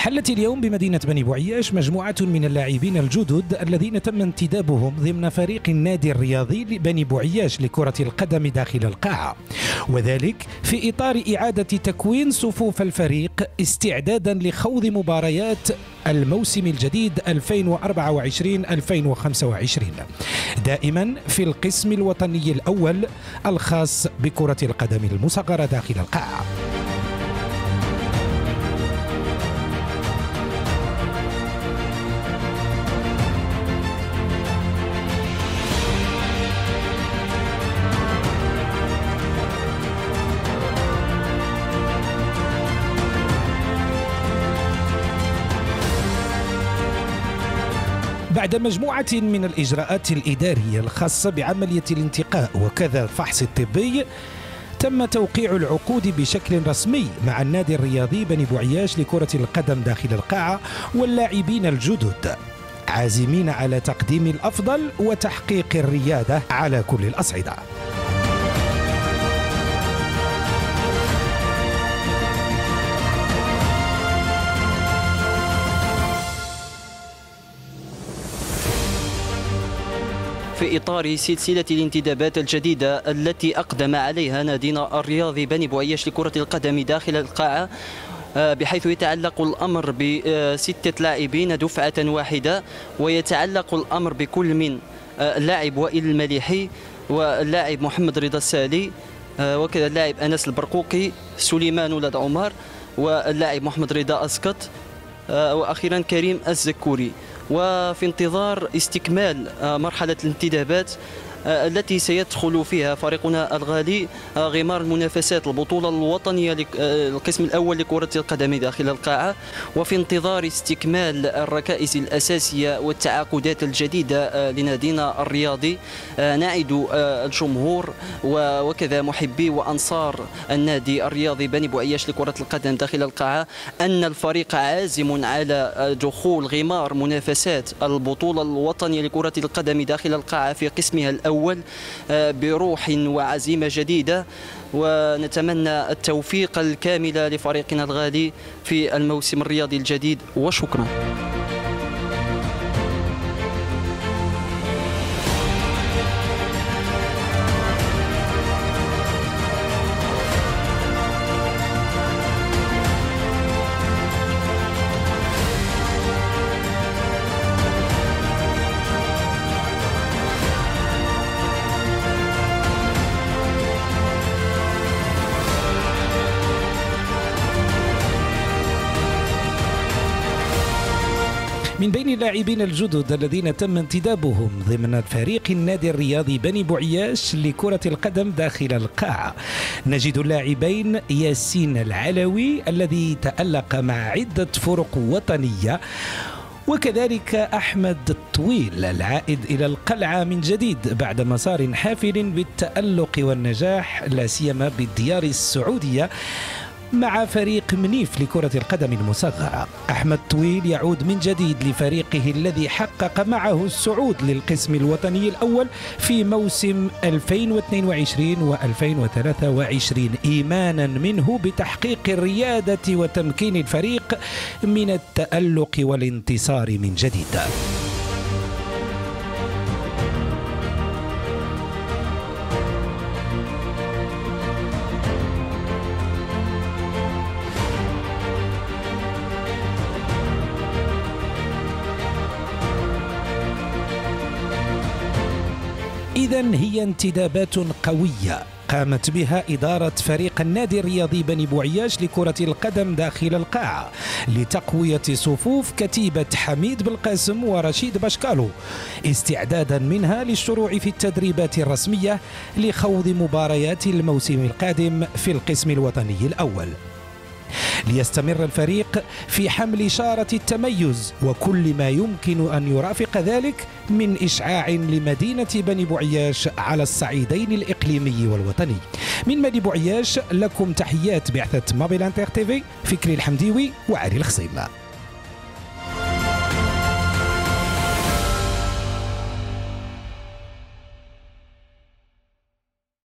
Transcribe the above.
حلت اليوم بمدينة بني بوعياش مجموعة من اللاعبين الجدد الذين تم انتدابهم ضمن فريق النادي الرياضي بني بوعياش لكرة القدم داخل القاعة، وذلك في إطار إعادة تكوين صفوف الفريق استعدادا لخوض مباريات الموسم الجديد 2024-2025 دائما في القسم الوطني الأول الخاص بكرة القدم المصغرة داخل القاعة. بعد مجموعة من الإجراءات الإدارية الخاصة بعملية الانتقاء وكذا الفحص الطبي، تم توقيع العقود بشكل رسمي مع النادي الرياضي بني بوعياش لكرة القدم داخل القاعة واللاعبين الجدد، عازمين على تقديم الأفضل وتحقيق الريادة على كل الأصعدة. في إطار سلسلة الانتدابات الجديدة التي أقدم عليها نادينا الرياضي بني بوعياش لكرة القدم داخل القاعة، بحيث يتعلق الأمر ب6 لاعبين دفعة واحدة، ويتعلق الأمر بكل من اللاعب وائل المليحي واللاعب محمد رضا السالي وكذا اللاعب أنس البرقوقي، سليمان ولد عمر واللاعب محمد رضا أسقط، وأخيرا كريم الزكوري. وفي انتظار استكمال مرحلة الانتدابات التي سيدخل فيها فريقنا الغالي غمار المنافسات البطولة الوطنية للقسم الأول لكرة القدم داخل القاعة، وفي انتظار استكمال الركائز الأساسية والتعاقدات الجديدة لنادينا الرياضي، نعد الجمهور وكذا محبي وأنصار النادي الرياضي بني بوعياش لكرة القدم داخل القاعة أن الفريق عازم على دخول غمار منافسات البطولة الوطنية لكرة القدم داخل القاعة في قسمها الأول بروح وعزيمة جديدة، ونتمنى التوفيق الكامل لفريقنا الغالي في الموسم الرياضي الجديد، وشكرا. من بين اللاعبين الجدد الذين تم انتدابهم ضمن فريق النادي الرياضي بني بوعياش لكرة القدم داخل القاعة، نجد اللاعبين ياسين العلوي الذي تألق مع عدة فرق وطنية، وكذلك أحمد الطويل العائد إلى القلعة من جديد بعد مسار حافل بالتألق والنجاح لا سيما بالديار السعودية مع فريق منيف لكرة القدم المصغرة. أحمد طويل يعود من جديد لفريقه الذي حقق معه الصعود للقسم الوطني الأول في موسم 2022 و2023، إيمانا منه بتحقيق الريادة وتمكين الفريق من التألق والانتصار من جديد. إذن هي انتدابات قوية قامت بها إدارة فريق النادي الرياضي بني بوعياش لكرة القدم داخل القاعة لتقوية صفوف كتيبة حميد بالقاسم ورشيد بشكالو، استعدادا منها للشروع في التدريبات الرسمية لخوض مباريات الموسم القادم في القسم الوطني الأول، ليستمر الفريق في حمل شارة التميز وكل ما يمكن أن يرافق ذلك من إشعاع لمدينة بني بوعياش على الصعيدين الإقليمي والوطني. من بني بوعياش لكم تحيات بعثة مابيل انتر تيفي، فكري الحمديوي وعلي الخصيم.